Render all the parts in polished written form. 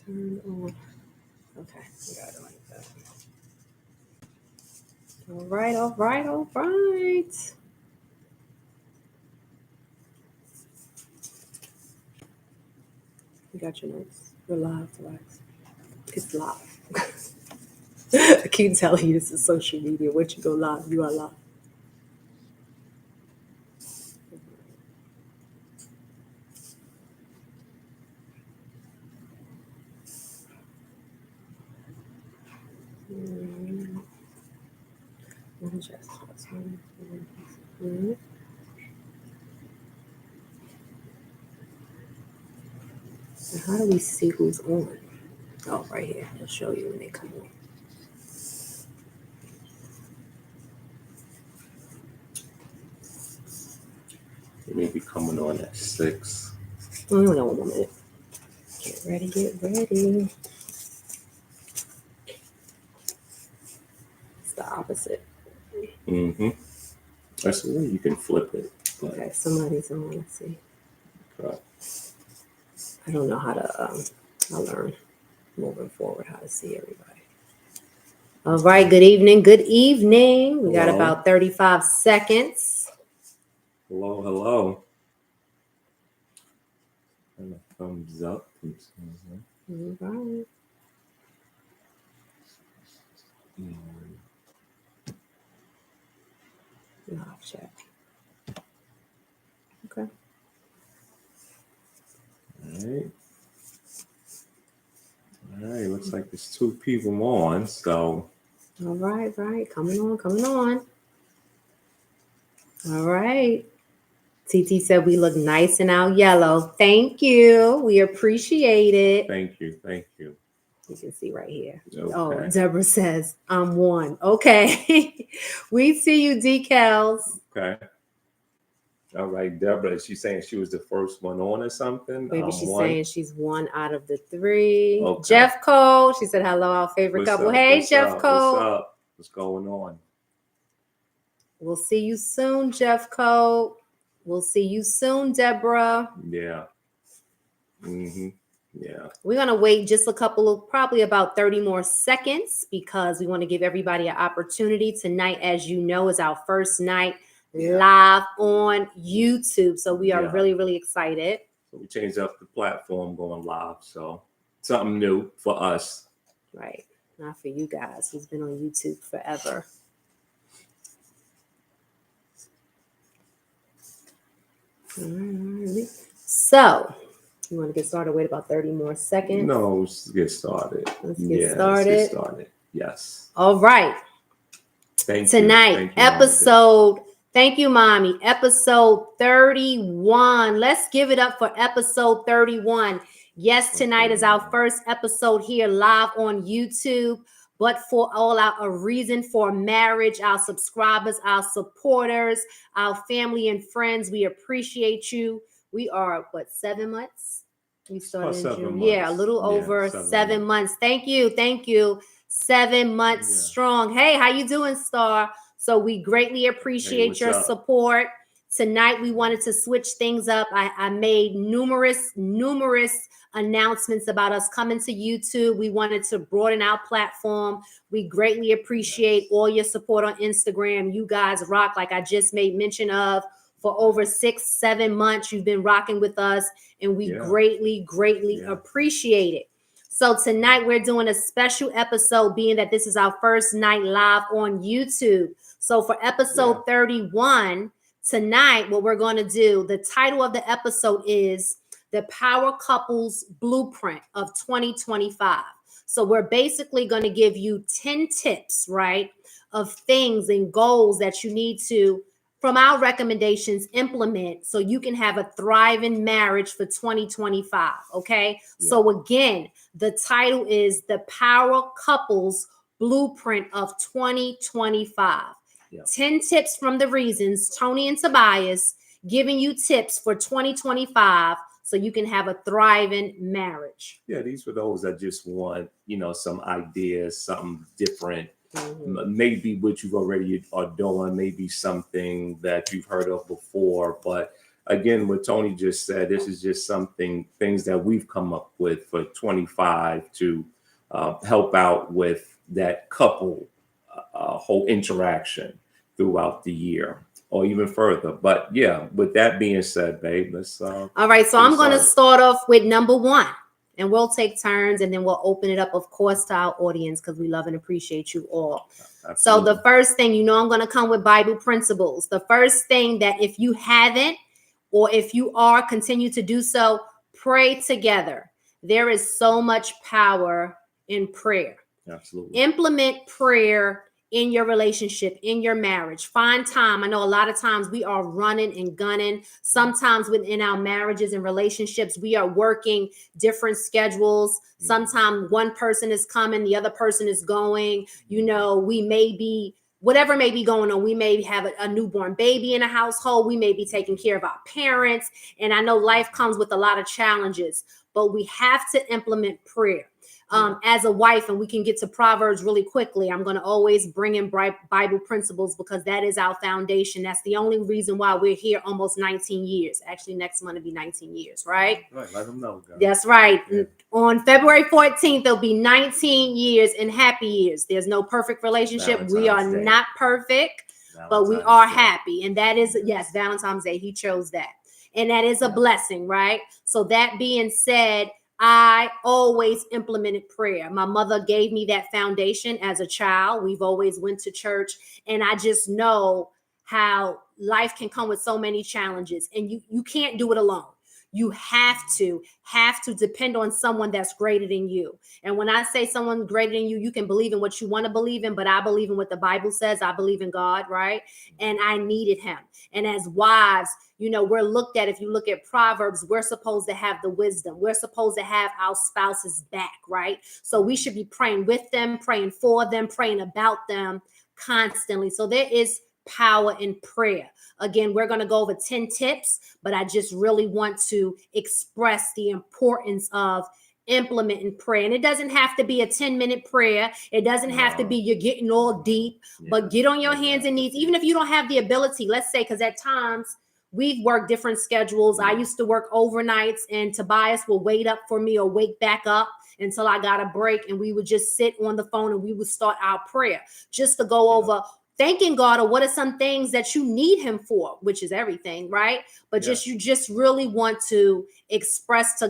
Turn on. Okay, we got it like that. All right, all right, all right. You got your notes. We're live, relax. It's live. I keep telling you this is social media. Once you go live, you are live. How do we see who's on? Oh, right here. It'll show you when they come on. They may be coming on at 6. Oh, no, 1 minute. Get ready, get ready. It's the opposite. Mm-hmm. That's the way you can flip it. But... Okay, somebody's on. Let's see. Okay. I don't know how to. I'll learn moving forward how to see everybody. All right. Good evening. Good evening. We got about 35 seconds. Hello, hello. And a thumbs up. All right. Live chat. Okay. All right. Looks like there's 2 people on. So. All right. Coming on. All right. TT said we look nice in our yellow. Thank you. We appreciate it. Thank you. You can see right here. Okay. Oh, Deborah says, I'm one. Okay. We see you, decals. Okay. All right, Deborah, is she saying she was the first one on or something? Maybe she's saying she's 1 out of the 3. Okay. Jeff Cole. She said, hello, our favorite couple. Hey, Jeff Cole. What's up? What's going on? We'll see you soon, Jeff Cole. We'll see you soon, Deborah. Yeah. Mm-hmm. Yeah. We're going to wait just a couple of, probably about 30 more seconds because we want to give everybody an opportunity. Tonight, as you know, is our first night live on YouTube. So we are really, really excited. So we changed up the platform going live. So something new for us. Right. Not for you guys who's been on YouTube forever. All right. So you want to get started? Wait about 30 more seconds. No, let's get started. Let's get started. Yes. All right. Thank Tonight, you, episode. Thank you, Mommy. Episode 31. Let's give it up for episode 31. Yes, tonight is our first episode here live on YouTube. But for all a reason for marriage, our subscribers, our supporters, our family and friends, we appreciate you. We are, 7 months? We started in June. Yeah, a little over 7 months. Thank you. 7 months strong. Hey, how you doing, Star? So we greatly appreciate your support. Tonight, we wanted to switch things up. I made numerous announcements about us coming to YouTube. We wanted to broaden our platform. We greatly appreciate all your support on Instagram. You guys rock, like I just made mention of. For over 6-7 months, you've been rocking with us, and we greatly appreciate it. So tonight we're doing a special episode, being that this is our first night live on YouTube. So for episode 31, tonight, what we're going to do, the title of the episode is The Power Couples Blueprint of 2025. So we're basically going to give you 10 tips, right, of things and goals that you need to, from our recommendations, implement so you can have a thriving marriage for 2025. Okay. So again, the title is The Power Couples Blueprint of 2025. 10 tips from the reasons, Tony and Tobias giving you tips for 2025 so you can have a thriving marriage. Yeah, these were those that just want, some ideas, something different. Maybe what you already are doing, maybe something that you've heard of before, but again, what Tony just said, this is just things that we've come up with for 25 to help out with that couple whole interaction throughout the year or even further. But yeah, with that being said, babe, let's. All right, so I'm going to start off with number one. And we'll take turns and then we'll open it up, of course, to our audience because we love and appreciate you all. Absolutely. So the first thing, I'm going to come with Bible principles. The first thing that if you haven't, or if you are, continue to do so, pray together. There is so much power in prayer. Absolutely. Implement prayer in your relationship, in your marriage. Find time. I know a lot of times we are running and gunning. Sometimes within our marriages and relationships, we are working different schedules. Sometimes one person is coming, the other person is going. We may be, whatever may be going on. We may have a newborn baby in a household. We may be taking care of our parents. And I know life comes with a lot of challenges, but we have to implement prayer. As a wife, and we can get to Proverbs really quickly. I'm going to always bring in Bible principles because that is our foundation. That's the only reason why we're here almost 19 years. Actually, next month will be 19 years, right? Right, let them know, guys. That's right. Yeah. On February 14th, there'll be 19 years and happy years. There's no perfect relationship. We are not perfect, but we are happy. And that is, yes, Valentine's Day. He chose that. And that is a blessing, right? So that being said, I always implemented prayer. My mother gave me that foundation as a child. We've always went to church, and I just know how life can come with so many challenges, and you can't do it alone. You have to depend on someone that's greater than you. And when I say someone greater than you, you can believe in what you want to believe in, but I believe in what the Bible says. I believe in God, right? And I needed him. And as wives, we're looked at, if you look at Proverbs, we're supposed to have the wisdom. We're supposed to have our spouses back, right? So we should be praying with them, praying for them, praying about them constantly. So there is power in prayer. Again, we're going to go over 10 tips, but I just really want to express the importance of implementing prayer. And it doesn't have to be a 10-minute prayer. It doesn't have to be you're getting all deep, but get on your hands and knees. Even if you don't have the ability, let's say, because at times we've worked different schedules. I used to work overnights and Tobias will wait up for me or wake back up until I got a break. And we would just sit on the phone and we would start our prayer just to go over thanking God, or what are some things that you need him for, which is everything, right? But you just really want to express to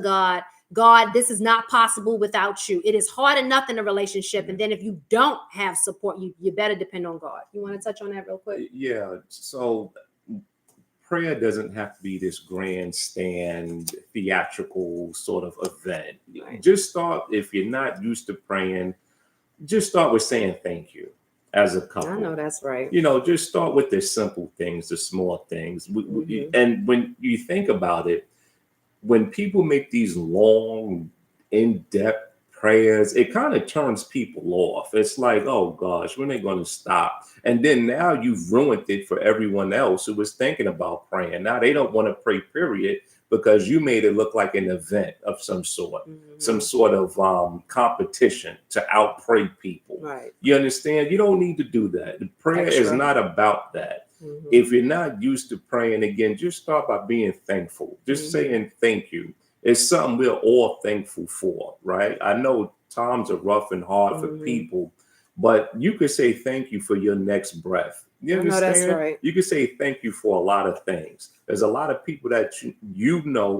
God, this is not possible without you. It is hard enough in a relationship. And then if you don't have support, you better depend on God. You want to touch on that real quick? Yeah. So prayer doesn't have to be this grandstand, theatrical sort of event. Right. Just start, if you're not used to praying, just start with saying thank you. As a couple, I know that's right. Just start with the simple things, the small things. And when you think about it, when people make these long, in-depth prayers, it kind of turns people off. It's like, oh gosh, when are they going to stop? And then now you've ruined it for everyone else who was thinking about praying. Now they don't want to pray, period, because you made it look like an event of some sort, some sort of competition to out-pray people. Right. You understand? You don't need to do that. The prayer is not about that. If you're not used to praying, again, just start by being thankful. Just saying thank you. It's something we're all thankful for, right? I know times are rough and hard for people, but you could say thank you for your next breath. You understand? That's right. You could say thank you for a lot of things. There's a lot of people that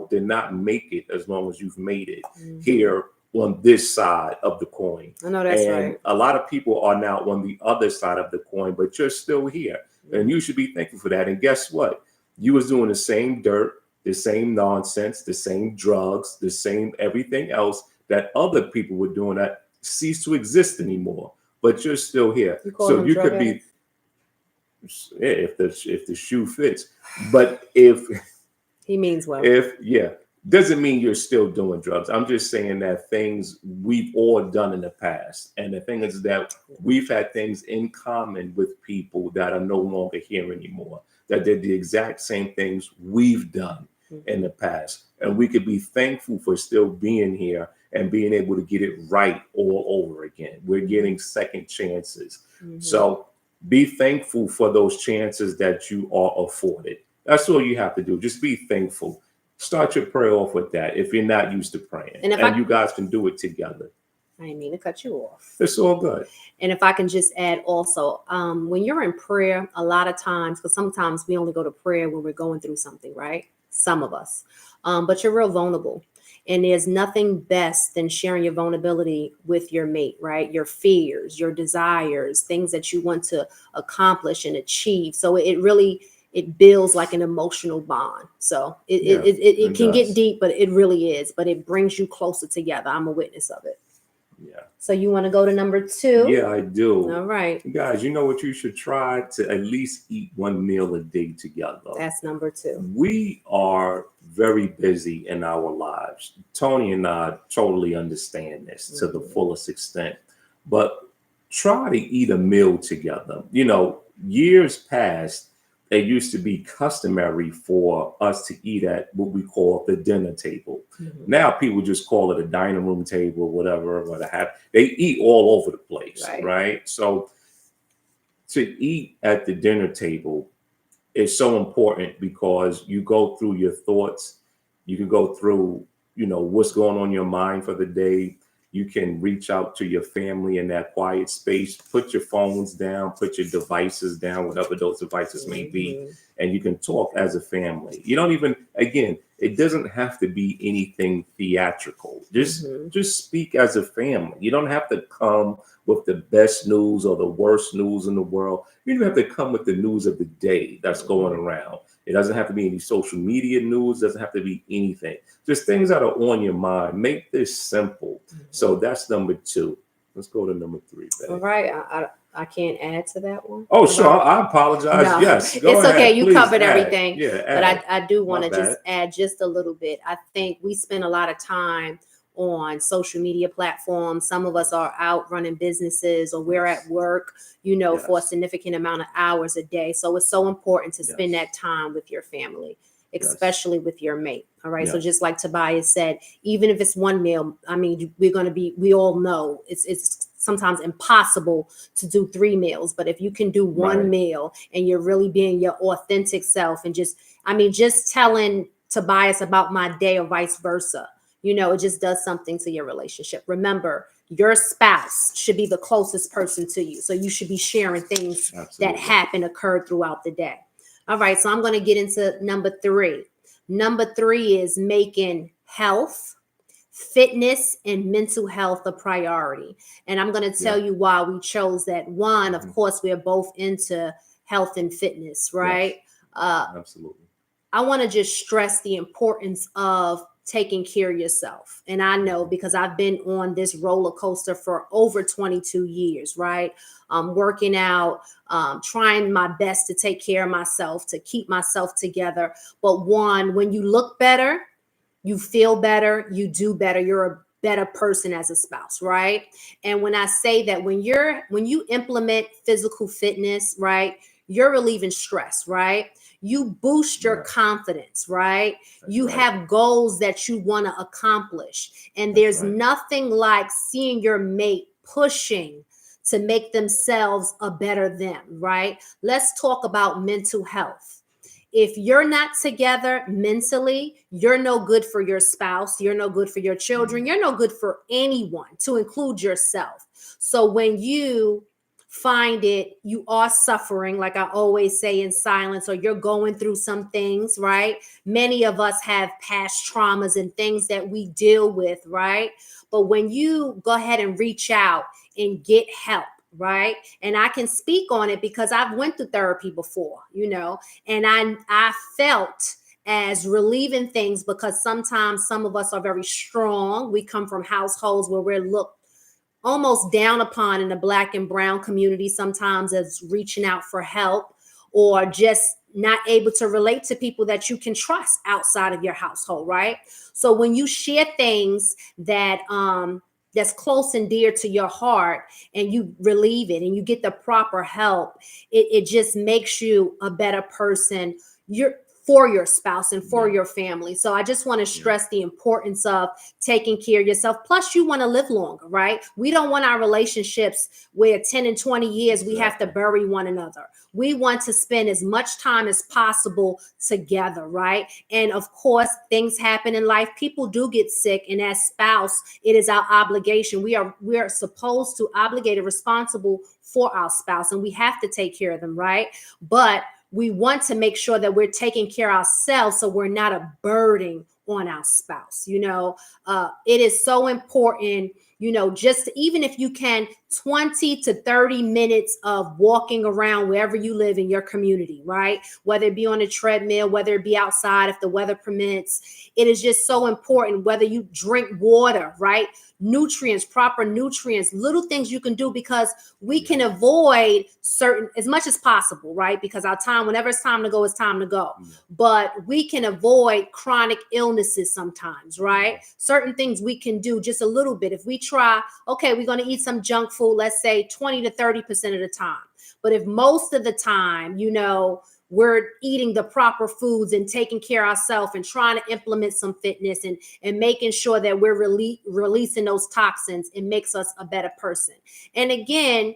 did not make it as long as you've made it here on this side of the coin. I know that's right. A lot of people are now on the other side of the coin, but you're still here. And you should be thankful for that. And guess what? You was doing the same dirt, the same nonsense, the same drugs, the same everything else that other people were doing that ceased to exist anymore. But you're still here. So you could be, if the shoe fits. But if he means well. Doesn't mean you're still doing drugs. I'm just saying that things we've all done in the past. And the thing is that we've had things in common with people that are no longer here anymore, that did the exact same things we've done in the past. And we could be thankful for still being here and being able to get it right all over again. We're getting second chances. So be thankful for those chances that you are afforded. That's all you have to do. Just be thankful. Start your prayer off with that if you're not used to praying. And if And you guys can do it together. I didn't mean to cut you off. It's all good. And if I can just add also, when you're in prayer, a lot of times, because sometimes we only go to prayer when we're going through something, right? Some of us. But you're real vulnerable. And there's nothing best than sharing your vulnerability with your mate, right? Your fears, your desires, things that you want to accomplish and achieve. So it really it builds like an emotional bond. So it can get deep, but it really is. But it brings you closer together. I'm a witness of it. Yeah. So you want to go to number 2? Yeah, I do. All right. Guys, you know what you should try to at least eat one meal a day together. That's number 2. We are very busy in our lives. Tony and I totally understand this to the fullest extent. But try to eat a meal together. You know, years past, it used to be customary for us to eat at what we call the dinner table. Now people just call it a dining room table, whatever, what have. They eat all over the place, right? So to eat at the dinner table is so important because you go through your thoughts, you can go through, you know, what's going on in your mind for the day. You can reach out to your family in that quiet space, put your phones down, put your devices down, whatever those devices may be, and you can talk as a family. You don't even, again, it doesn't have to be anything theatrical. Just speak as a family. You don't have to come with the best news or the worst news in the world. You don't have to come with the news of the day that's going around. It doesn't have to be any social media news. It doesn't have to be anything. Just things that are on your mind. Make this simple. So that's number 2. Let's go to number 3. Babe. All right. I can't add to that one. Oh, sure. I apologize. No, yes. Go it's ahead. okay. You Please covered add. everything. Yeah, but I do want to just add just a little bit. I think we spend a lot of time on social media platforms. Some of us are out running businesses or we're at work, you know, for a significant amount of hours a day. So it's so important to spend that time with your family, especially with your mate. All right. So just like Tobias said, even if it's one meal, I mean, we all know it's sometimes impossible to do 3 meals, but if you can do one meal and you're really being your authentic self and just telling Tobias about my day or vice versa, you know, it just does something to your relationship. Remember, your spouse should be the closest person to you. So you should be sharing things that occurred throughout the day. All right. So I'm going to get into number 3. Number 3 is making health, fitness, and mental health a priority. And I'm going to tell you why we chose that. One, of course, we are both into health and fitness, right? Absolutely. I want to just stress the importance of taking care of yourself. And I know because I've been on this roller coaster for over 22 years, right? Working out, trying my best to take care of myself, to keep myself together. But one, when you look better, you feel better, you do better, you're a better person as a spouse, right? And when I say that, when you implement physical fitness, right, you're relieving stress, right? You boost your confidence, right? You have goals that you want to accomplish. And there's nothing like seeing your mate pushing to make themselves a better them, right? Let's talk about mental health. If you're not together mentally, you're no good for your spouse. You're no good for your children. You're no good for anyone, to include yourself. So when you find it, you are suffering, like I always say, in silence, or you're going through some things, right? Many of us have past traumas and things that we deal with, right? But when you go ahead and reach out and get help, right? And I can speak on it because I've went through therapy before, you know, and I felt as relieving things because sometimes some of us are very strong. We come from households where we're looked almost down upon in the Black and brown community sometimes as reaching out for help or just not able to relate to people that you can trust outside of your household, right? So when you share things that that's close and dear to your heart and you relieve it and you get the proper help, it just makes you a better person. for your spouse and for Yeah. your family. So I just want to Yeah. stress the importance of taking care of yourself. Plus, you want to live longer, right? We don't want our relationships where 10 and 20 years we have to Exactly. bury one another. We want to spend as much time as possible together, right? And of course, things happen in life. People do get sick, and as spouse, it is our obligation. We are supposed to obligate and responsible for our spouse, and we have to take care of them, right? But we want to make sure that we're taking care of ourselves so we're not a burden on our spouse. It is so important, just even if you can 20 to 30 minutes of walking around wherever you live in your community, right? Whether it be on a treadmill, whether it be outside, if the weather permits, it is just so important. Whether you drink water, right? Nutrients, proper nutrients, little things you can do, because we can avoid certain, as much as possible, right? Because our time, whenever it's time to go, it's time to go. But we can avoid chronic illnesses sometimes, right? Certain things we can do just a little bit. If we try, okay, we're going to eat some junk food, let's say 20 to 30% of the time. But if most of the time, we're eating the proper foods and taking care of ourselves and trying to implement some fitness and making sure that we're releasing those toxins, it makes us a better person. And again,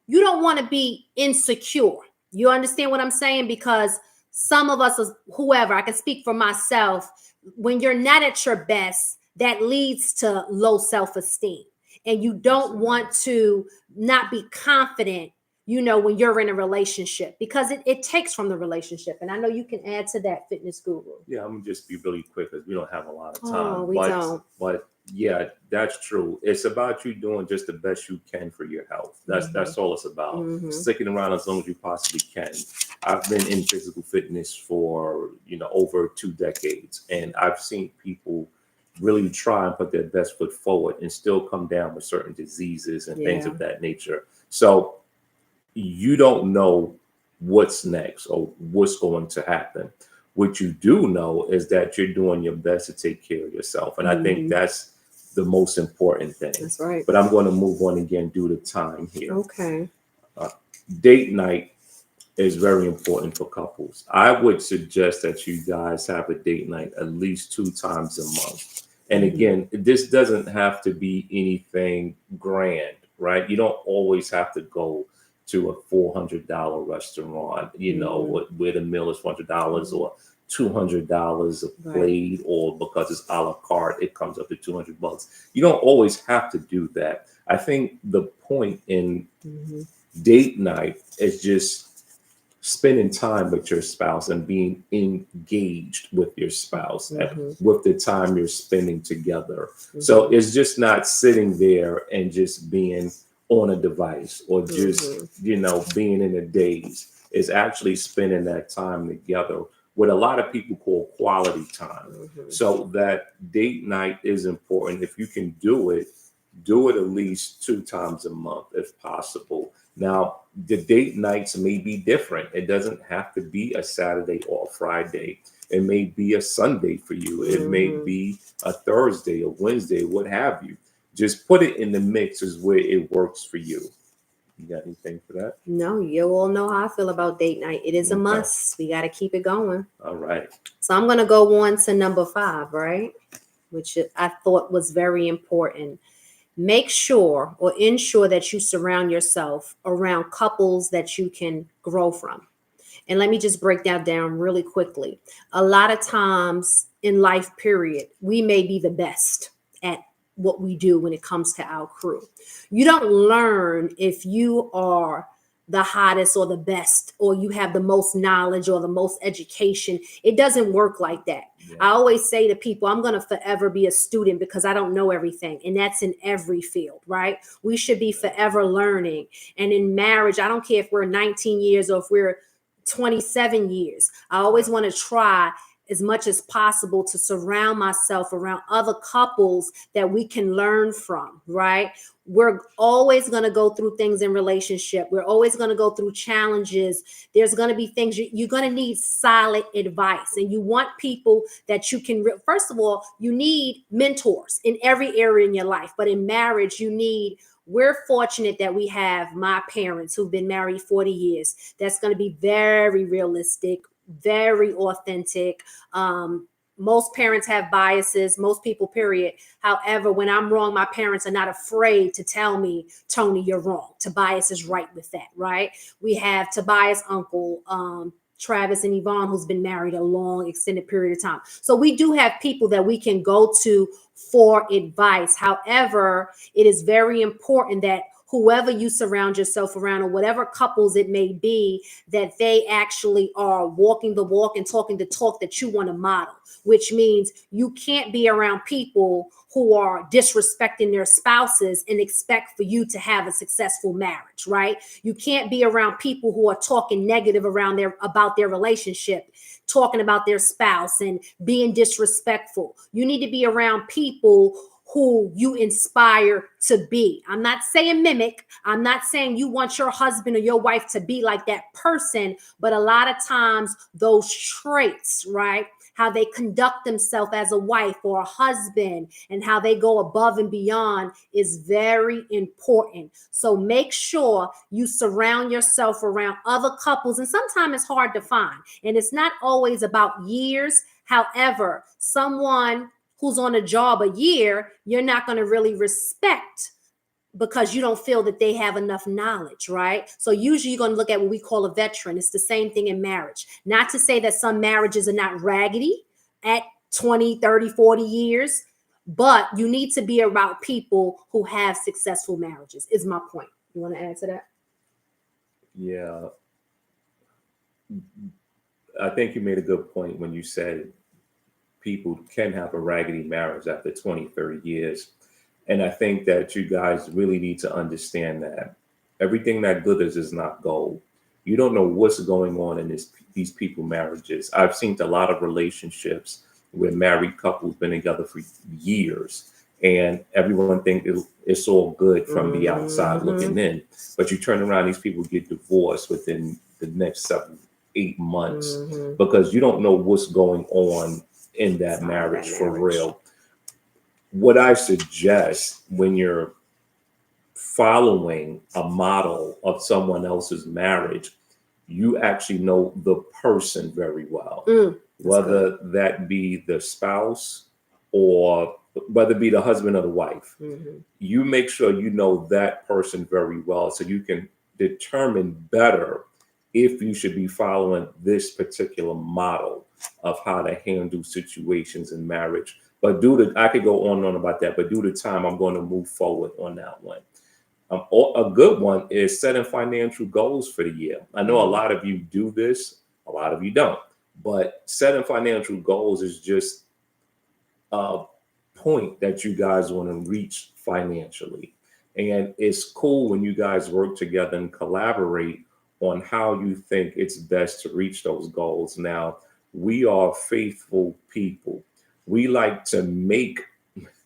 you don't want to be insecure. You understand what I'm saying? Because some of us, whoever, I can speak for myself, when you're not at your best, that leads to low self-esteem. And you don't want to not be confident, when you're in a relationship, because it takes from the relationship. And I know you can add to that, fitness guru. Yeah, I'm gonna just be really quick because we don't have a lot of Oh, time. we don't. But yeah, that's true. It's about you doing just the best you can for your health. That's all it's about. Sticking around as long as you possibly can. I've been in physical fitness for over 2 decades, and I've seen people really try and put their best foot forward and still come down with certain diseases and things of that nature. So you don't know what's next or what's going to happen. What you do know is that you're doing your best to take care of yourself. And I think that's the most important thing. That's right. But I'm going to move on again due to time here. Okay. Date night is very important for couples. I would suggest that you guys have a date night at least 2 times a month. And again, this doesn't have to be anything grand, right? You don't always have to go to a $400 restaurant, where the meal is $400 or $200 a plate, or because it's a la carte, it comes up to $200. You don't always have to do that. I think the point in date night is just spending time with your spouse and being engaged with your spouse with the time you're spending together. So it's just not sitting there and just being on a device or just being in a daze. It's actually spending that time together, what a lot of people call quality time. So that date night is important. If you can do it at least 2 times a month if possible. Now, the date nights may be different. It doesn't have to be a Saturday or a Friday. It may be a Sunday for you. It may be a Thursday or Wednesday, what have you. Just put it in the mix is where it works for you. You got anything for that? No, you all know how I feel about date night. It is a must. We got to keep it going. All right. So I'm going to go on to number 5, right? Which I thought was very important. Make sure or ensure that you surround yourself around couples that you can grow from. And let me just break that down really quickly. A lot of times in life, period, we may be the best at what we do when it comes to our crew. You don't learn if you are the hottest or the best, or you have the most knowledge or the most education. It doesn't work like that. I always say to people, I'm going to forever be a student because I don't know everything. And that's in every field, right? We should be forever learning. And in marriage, I don't care if we're 19 years or if we're 27 years. I always want to try as much as possible to surround myself around other couples that we can learn from, right? We're always going to go through things in relationship. We're always going to go through challenges. There's going to be things you're going to need solid advice, and you want people that you can, first of all, you need mentors in every area in your life, but in marriage, we're fortunate that we have my parents who've been married 40 years. That's going to be very realistic, very authentic. Most parents have biases, most people, period. However, when I'm wrong, my parents are not afraid to tell me, Tony, you're wrong. Tobias is right with that, right? We have Tobias' uncle, Travis and Yvonne, who's been married a long, extended period of time. So we do have people that we can go to for advice. However, it is very important that whoever you surround yourself around, or whatever couples it may be, that they actually are walking the walk and talking the talk that you want to model, which means you can't be around people who are disrespecting their spouses and expect for you to have a successful marriage, right? You can't be around people who are talking negative about their relationship, talking about their spouse and being disrespectful. You need to be around people who you inspire to be. I'm not saying mimic. I'm not saying you want your husband or your wife to be like that person, but a lot of times those traits, right? How they conduct themselves as a wife or a husband and how they go above and beyond is very important. So make sure you surround yourself around other couples. And sometimes it's hard to find, and it's not always about years. However, someone who's on a job a year, you're not going to really respect because you don't feel that they have enough knowledge, right? So usually you're going to look at what we call a veteran. It's the same thing in marriage. Not to say that some marriages are not raggedy at 20, 30, 40 years, but you need to be around people who have successful marriages, is my point. You want to add to that? Yeah, I think you made a good point when you said people can have a raggedy marriage after 20, 30 years. And I think that you guys really need to understand that everything that glitters is not gold. You don't know what's going on in these people marriages. I've seen a lot of relationships where married couples been together for years, and everyone think it's all good from the outside looking in. But you turn around, these people get divorced within the next 7, 8 months because you don't know what's going on in that marriage for real. What I suggest when you're following a model of someone else's marriage, you actually know the person very well, whether that be the spouse or whether it be the husband or the wife. You make sure you know that person very well so you can determine better if you should be following this particular model of how to handle situations in marriage. But I could go on and on about that, but due to time, I'm going to move forward on that one. A good one is setting financial goals for the year. I know a lot of you do this, a lot of you don't, but setting financial goals is just a point that you guys want to reach financially. And it's cool when you guys work together and collaborate on how you think it's best to reach those goals. Now, we are faithful people. We like to make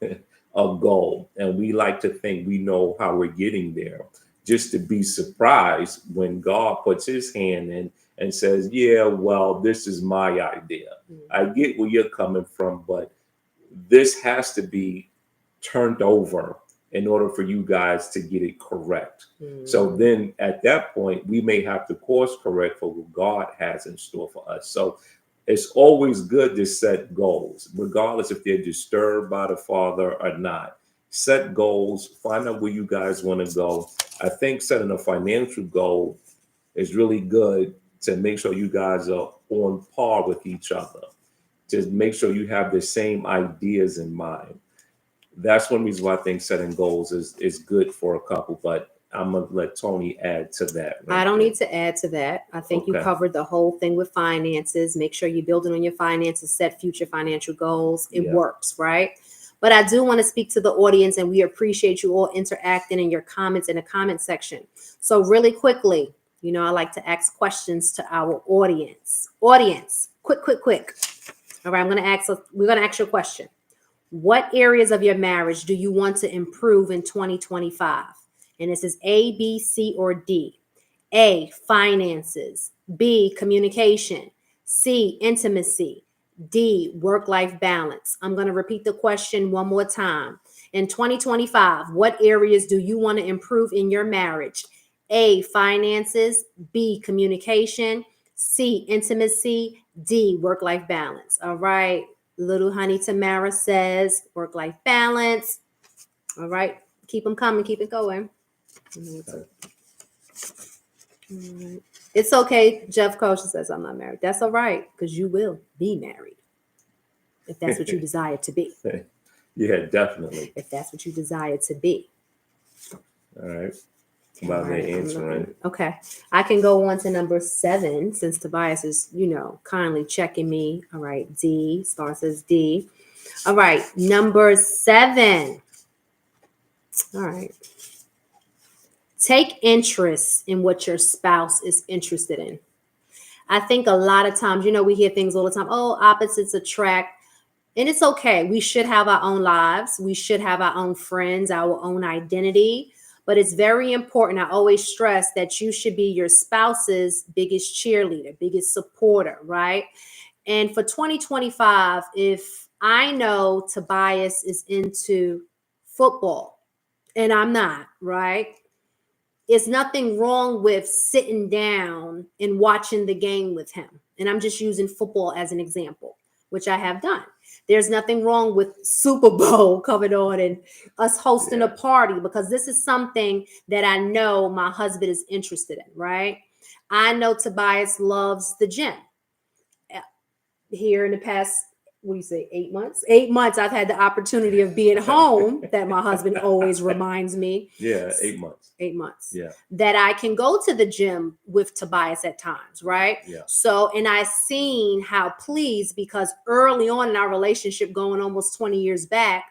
a goal and we like to think we know how we're getting there, just to be surprised when God puts his hand in and says, yeah, well, this is my idea. I get where you're coming from, but this has to be turned over in order for you guys to get it correct. So then at that point, we may have to course correct for what God has in store for us. So it's always good to set goals, regardless if they're disturbed by the Father or not. Set goals, find out where you guys want to go. I think setting a financial goal is really good to make sure you guys are on par with each other. Just make sure you have the same ideas in mind. That's one reason why I think setting goals is good for a couple, but I'm going to let Tony add to that. I don't need to add to that. I think you covered the whole thing with finances. Make sure you're building on your finances, set future financial goals. It works, right? But I do want to speak to the audience, and we appreciate you all interacting in your comments in the comment section. So really quickly, I like to ask questions to our audience. Audience, quick. All right, we're going to ask you a question. What areas of your marriage do you want to improve in 2025? And this is A, B, C, or D. A, finances. B, communication. C, intimacy. D, work-life balance. I'm going to repeat the question one more time. In 2025, what areas do you want to improve in your marriage? A, finances. B, communication. C, intimacy. D, work-life balance. All right. Little honey Tamara says work-life balance. All right. Keep them coming. Keep it going. Okay. All right. It's okay. Jeff Kosher says I'm not married. That's all right, because you will be married if that's what you desire to be. Yeah, definitely. If that's what you desire to be. All right. All While they're right, answering. okay. I can go on to number 7 since Tobias is, kindly checking me. All right. D. Star says D. All right. Number 7. All right. Take interest in what your spouse is interested in. I think a lot of times, we hear things all the time. Oh, opposites attract. And it's okay. We should have our own lives. We should have our own friends, our own identity. But it's very important. I always stress that you should be your spouse's biggest cheerleader, biggest supporter, right? And for 2025, if I know Tobias is into football and I'm not, right? It's nothing wrong with sitting down and watching the game with him. And I'm just using football as an example, which I have done. There's nothing wrong with Super Bowl coming on and us hosting a party, because this is something that I know my husband is interested in, right? I know Tobias loves the gym. Here in the past, what do you say, 8 months? 8 months, I've had the opportunity of being home that my husband always reminds me. Yeah, 8 months. 8 months. Yeah. That I can go to the gym with Tobias at times, right? Yeah. So, and I seen how pleased, because early on in our relationship, going almost 20 years back,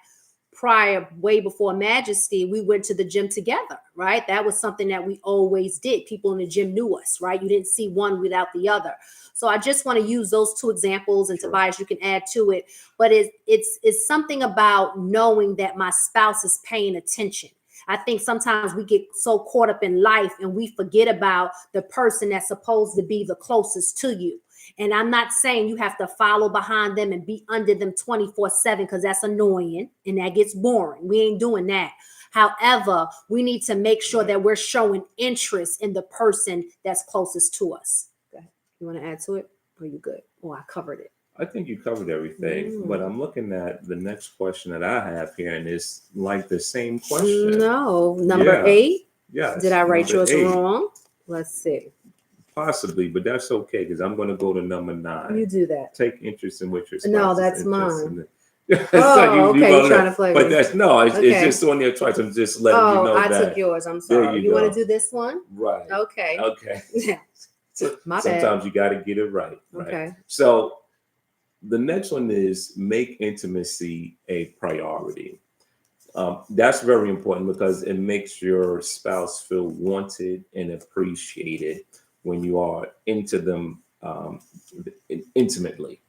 prior, way before Majesty, we went to the gym together, right? That was something that we always did. People in the gym knew us, right? You didn't see one without the other. So I just want to use those 2 examples, and sure, Tobias, you can add to it. But it's something about knowing that my spouse is paying attention. I think sometimes we get so caught up in life and we forget about the person that's supposed to be the closest to you. And I'm not saying you have to follow behind them and be under them 24/7, because that's annoying and that gets boring. We ain't doing that. However, we need to make sure that we're showing interest in the person that's closest to us. Go ahead. You want to add to it? Or are you good? Oh, I covered it. I think you covered everything, but I'm looking at the next question that I have here, and it's like the same question. No, number 8. Yes. Did I write yours wrong? Let's see. Possibly, but that's okay, because I'm going to go to number 9. You do that. Take interest in what your spouse No, that's is mine. So okay, you're trying to play but me. that's it's just on there twice. I'm just letting you know I that. took yours. I'm sorry. You want to do this one? Right. Okay. Okay. Yeah. My Sometimes bad. you got to get it right. Okay. So the next one is make intimacy a priority. That's very important, because it makes your spouse feel wanted and appreciated when you are into them intimately.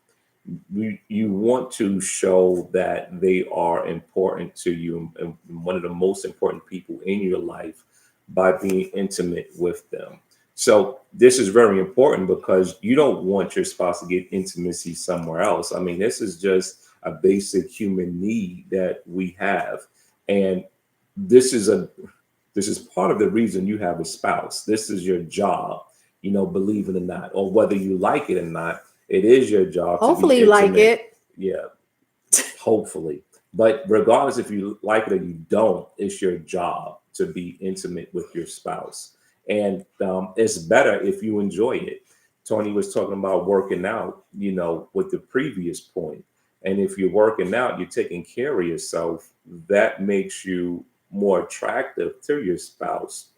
You want to show that they are important to you and one of the most important people in your life by being intimate with them. So this is very important, because you don't want your spouse to get intimacy somewhere else. I mean, this is just a basic human need that we have. And this is part of the reason you have a spouse. This is your job, believe it or not, or whether you like it or not, it is your job. Hopefully you like it. Yeah, hopefully. But regardless if you like it or you don't, it's your job to be intimate with your spouse. And it's better if you enjoy it. Tony was talking about working out, with the previous point. And if you're working out, you're taking care of yourself. That makes you more attractive to your spouse.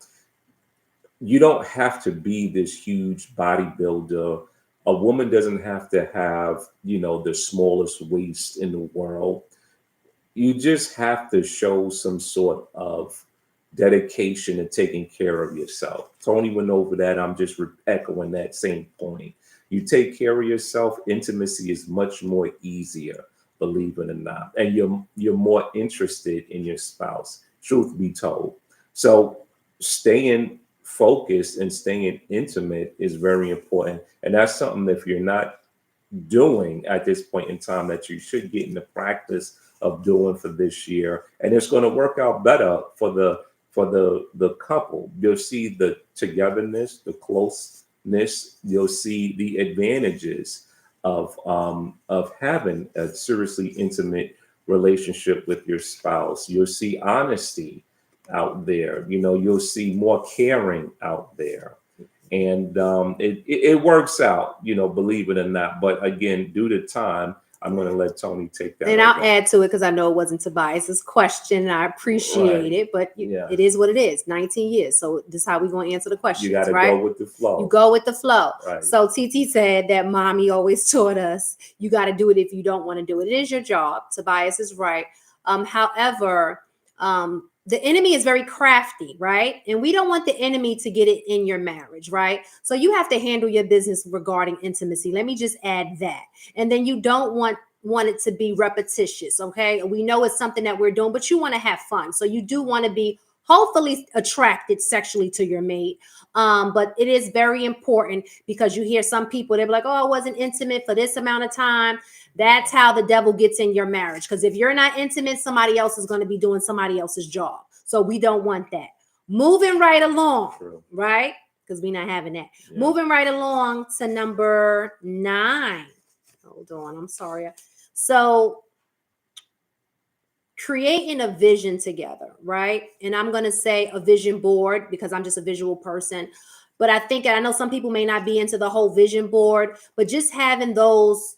You don't have to be this huge bodybuilder. A woman doesn't have to have, the smallest waist in the world. You just have to show some sort of dedication and taking care of yourself. Tony went over that. I'm just echoing that same point. You take care of yourself, intimacy is much more easier, believe it or not. And you're more interested in your spouse, truth be told. So staying focused and staying intimate is very important. And that's something that if you're not doing at this point in time, that you should get in the practice of doing for this year. And it's going to work out better for the couple. You'll see the togetherness, the you'll see the advantages of having a seriously intimate relationship with your spouse. You'll see honesty out there. You'll see more caring out there, and it works out. Believe it or not. But again, due to time, I'm going to let Tony take that. And I'll add to it because I know it wasn't Tobias's question, and I appreciate it. But it is what it is. 19 years, so this is how we're going to answer the questions. You got to right? go with the flow. You go with the flow. Right. So TT said that mommy always taught us you got to do it if you don't want to do it. It is your job. Tobias is right. However, the enemy is very crafty, right? And we don't want the enemy to get it in your marriage, right? So you have to handle your business regarding intimacy. Let me just add that. And then you don't want it to be repetitious, okay? We know it's something that we're doing, but you want to have fun. So you do want to be hopefully attracted sexually to your mate. But it is very important because you hear some people, they're like, oh, I wasn't intimate for this amount of time. That's how the devil gets in your marriage. Because if you're not intimate, somebody else is going to be doing somebody else's job. So we don't want that. Moving right along, right? Because we're not having that. Yeah. Moving right along to number 9. Hold on, I'm sorry. So creating a vision together, right? And I'm going to say a vision board because I'm just a visual person. But I know some people may not be into the whole vision board, but just having those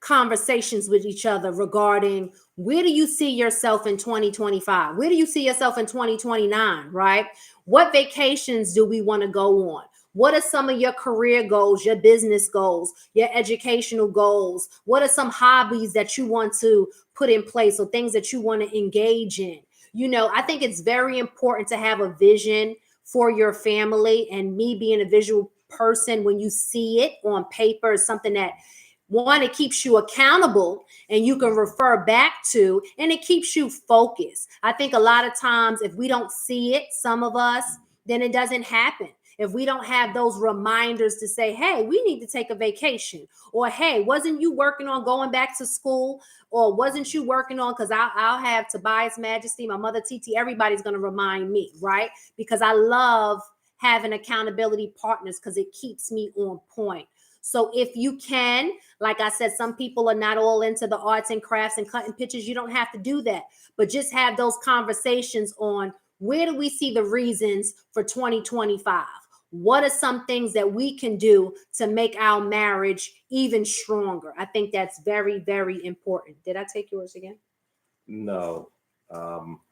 conversations with each other regarding where do you see yourself in 2025? Where do you see yourself in 2029, right? What vacations do we want to go on? What are some of your career goals, your business goals, your educational goals? What are some hobbies that you want to put in place or things that you want to engage in? I think it's very important to have a vision for your family, and me being a visual person, when you see it on paper is something that it keeps you accountable and you can refer back to, and it keeps you focused. I think a lot of times if we don't see it, some of us, then it doesn't happen. If we don't have those reminders to say, hey, we need to take a vacation, or hey, wasn't you working on going back to school, or wasn't you working on, because I'll have Tobias Majesty, my mother TT, everybody's going to remind me, right? Because I love having accountability partners because it keeps me on point. So if you can, like I said, some people are not all into the arts and crafts and cutting pictures. You don't have to do that, but just have those conversations on where do we see the reasons for 2025? What are some things that we can do to make our marriage even stronger? I think that's very, very important. Did I take yours again? No,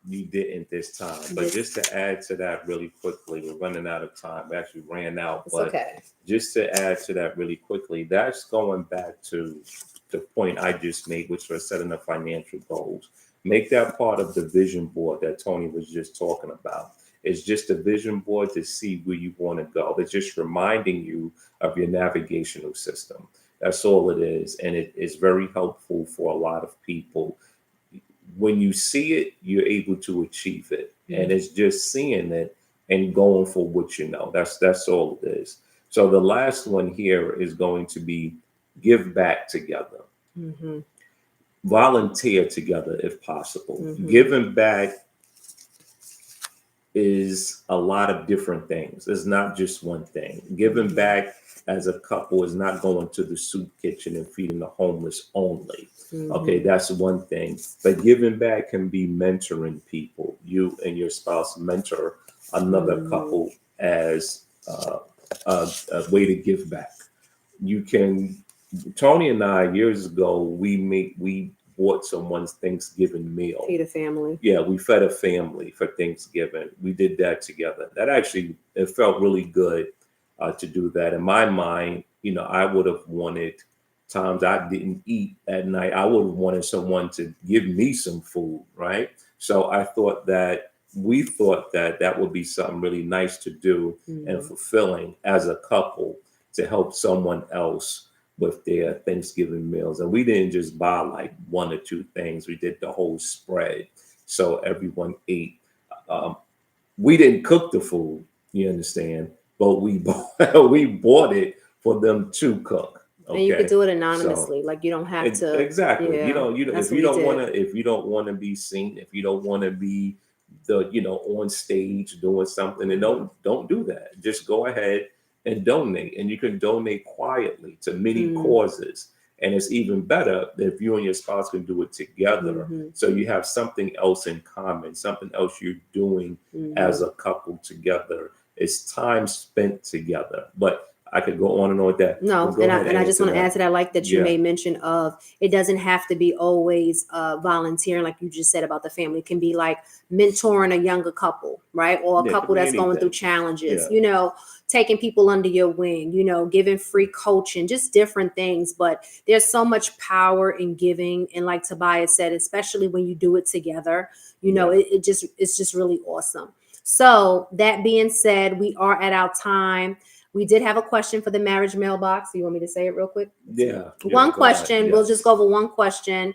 you didn't this time. But just to add to that really quickly, we're running out of time. We actually ran out. It's okay. Just to add to that really quickly, that's going back to the point I just made, which was setting the financial goals. Make that part of the vision board that Tony was just talking about. It's just a vision board to see where you want to go. It's just reminding you of your navigational system. That's all it is. And it is very helpful for a lot of people. When you see it, you're able to achieve it. Mm-hmm. And it's just seeing it and going for what you know. That's all it is. So the last one here is going to be give back together. Mm-hmm. Volunteer together if possible. Mm-hmm. Giving back is a lot of different things. It's not just one thing. Giving back as a couple is not going to the soup kitchen and feeding the homeless only. Mm-hmm. Okay, that's one thing. But giving back can be mentoring people. You and your spouse mentor another couple as a way to give back. You can. Tony and I years ago we bought someone's Thanksgiving meal. Feed a family. Yeah, we fed a family for Thanksgiving. We did that together. That actually, it felt really good to do that. In my mind, I would have wanted times I didn't eat at night. I would have wanted someone to give me some food, right? So we thought that would be something really nice to do and fulfilling as a couple to help someone else with their Thanksgiving meals. And we didn't just buy like one or two things. We did the whole spread. So everyone ate. We didn't cook the food, you understand, but we bought it for them to cook. Okay? And you could do it anonymously. So, like you don't have to. Exactly. Yeah, if you don't want to be seen, if you don't want to be on stage doing something, and don't do that. Just go ahead and donate. And you can donate quietly to many Mm. causes. And it's even better if you and your spouse can do it together. Mm-hmm. So you have something else in common, something else you're doing Mm-hmm. as a couple together. It's time spent together. But I could go on and on with that. But No, go ahead and and I just answer want to add that. to that. I like that you Yeah. made mention of it doesn't have to be always volunteering, like you just said about the family. It can be like mentoring a younger couple, right? Or a Yeah, it could couple be that's going through anything. challenges, Yeah. taking people under your wing, giving free coaching, just different things. But there's so much power in giving. And like Tobias said, especially when you do it together, Yeah. it's just really awesome. So that being said, we are at our time. We did have a question for the marriage mailbox. You want me to say it real quick? Yeah. Yeah. One Go ahead. question. We'll just Yes. go over one question.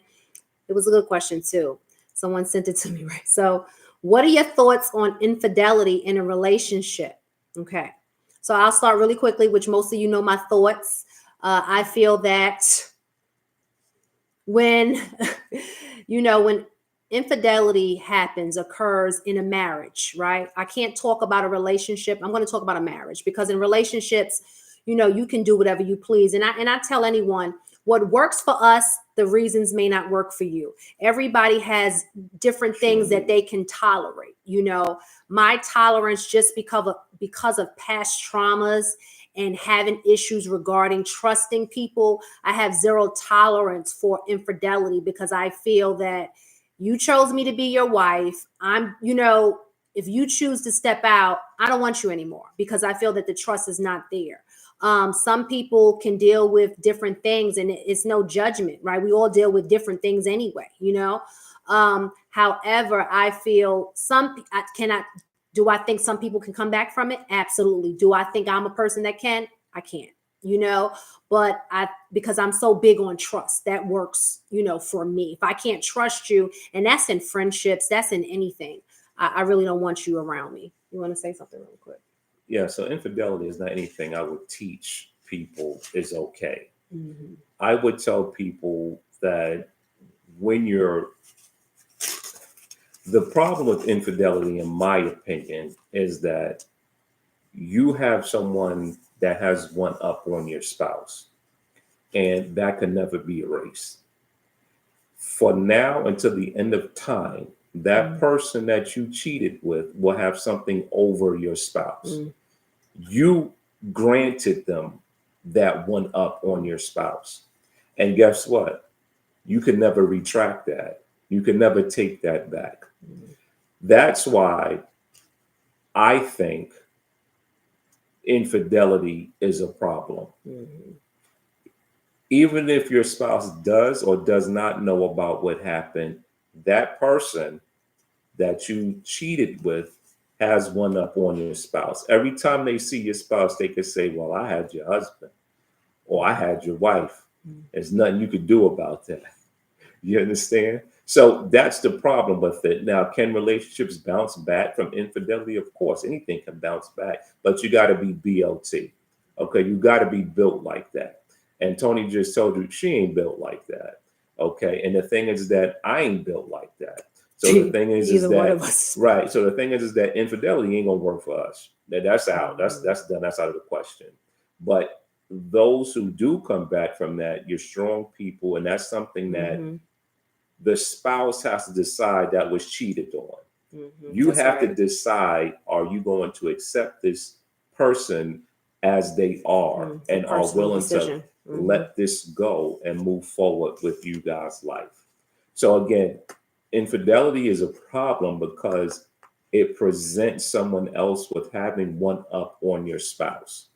It was a good question too. Someone sent it to me, right? So, what are your thoughts on infidelity in a relationship? Okay. So, I'll start really quickly, which most of you know my thoughts. I feel that when when infidelity occurs in a marriage, right? I can't talk about a relationship. I'm going to talk about a marriage, because in relationships, you can do whatever you please. And I tell anyone, what works for us, the reasons may not work for you. Everybody has different things that they can tolerate. My tolerance, just because of past traumas and having issues regarding trusting people, I have zero tolerance for infidelity, because I feel that you chose me to be your wife. If you choose to step out, I don't want you anymore, because I feel that the trust is not there. Some people can deal with different things, and it's no judgment, right? We all deal with different things anyway. However, I feel I cannot. Do I think some people can come back from it? Absolutely. Do I think I'm a person that can? I can't. But because I'm so big on trust, that works, for me. If I can't trust you, and that's in friendships, that's in anything, I really don't want you around me. You want to say something real quick? Yeah. So infidelity is not anything I would teach people is okay. Mm-hmm. I would tell people that when you're the problem with infidelity, in my opinion, is that you have someone that has one up on your spouse, and that can never be erased. For now until the end of time, that person that you cheated with will have something over your spouse. Mm-hmm. You granted them that one up on your spouse. And guess what? You can never retract that. You can never take that back. That's why I think infidelity is a problem. Mm-hmm. Even if your spouse does or does not know about what happened, that person that you cheated with has one up on your spouse. Every time they see your spouse, they can say, well, I had your husband or I had your wife. There's nothing you could do about that. You understand? So that's the problem with it. Now, can relationships bounce back from infidelity? Of course, anything can bounce back, but you got to be built. Okay, you got to be built like that. And Tony just told you she ain't built like that. Okay, and the thing is that I ain't built like that. So the thing is Either one of that us. right. So the thing is that infidelity ain't gonna work for us. That's out. That's done. That's out of the question. But those who do come back from that, you're strong people, and that's something that Mm-hmm. the spouse has to decide that was cheated on. Mm-hmm. You That's have to right. decide, are you going to accept this person as they are It's a and are personal willing to decision. Mm-hmm. let this go and move forward with you guys' life? So again, infidelity is a problem because it presents someone else with having one up on your spouse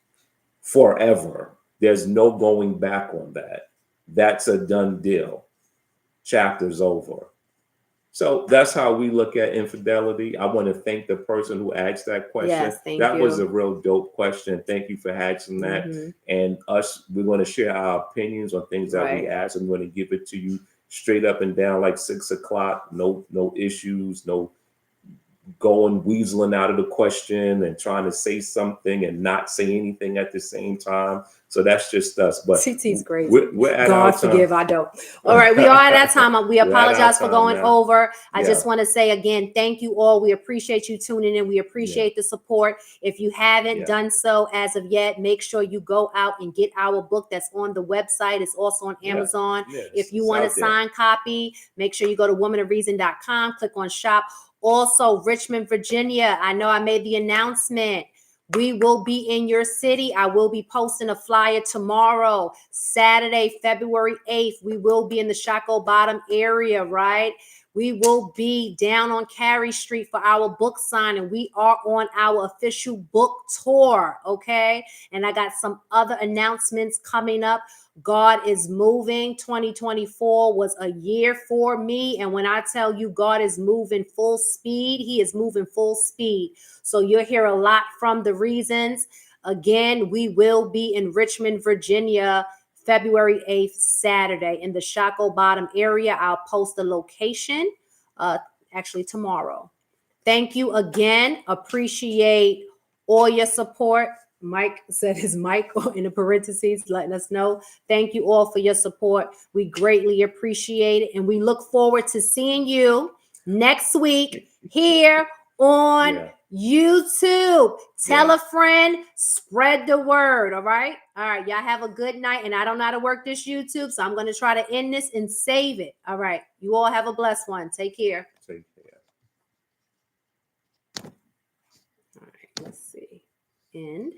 forever. There's no going back on that. That's a done deal. Chapter's over. So that's how we look at infidelity. I want to thank the person who asked that question. Yes, thank That was you. a real dope question. Thank you for asking that. Mm-hmm. And we're going to share our opinions on things that we Right. asked. I'm going to give it to you straight up and down, like 6 o'clock. No issues, no going weaseling out of the question and trying to say something and not say anything at the same time. So that's just us. But CT's crazy. We're at God our time. forgive, I don't. All right, we are at that time. We apologize for going now. over. I just want to say again, thank you all. We appreciate you tuning in. We appreciate the support. If you haven't done so as of yet, make sure you go out and get our book that's on the website. It's also on Amazon. If you want a signed copy, make sure you go to womanofreason.com, click on shop. Also, Richmond, Virginia. I know I made the announcement. We will be in your city. I will be posting a flyer tomorrow, Saturday, February 8th. We will be in the Shockoe Bottom area, right? We will be down on Carey Street for our book signing. We are on our official book tour, okay? And I got some other announcements coming up. God is moving. 2024 was a year for me. And when I tell you God is moving full speed, he is moving full speed. So you'll hear a lot from the reasons. Again, we will be in Richmond, Virginia, February 8th, Saturday in the Shockoe Bottom area. I'll post the location actually tomorrow. Thank you again. Appreciate all your support. Mike said his mic in the parentheses, letting us know. Thank you all for your support. We greatly appreciate it. And we look forward to seeing you next week here on YouTube. Tell a friend, spread the word. All right. All right. Y'all have a good night. And I don't know how to work this YouTube, so I'm going to try to end this and save it. All right. You all have a blessed one. Take care. Take care. All right. Let's see. End.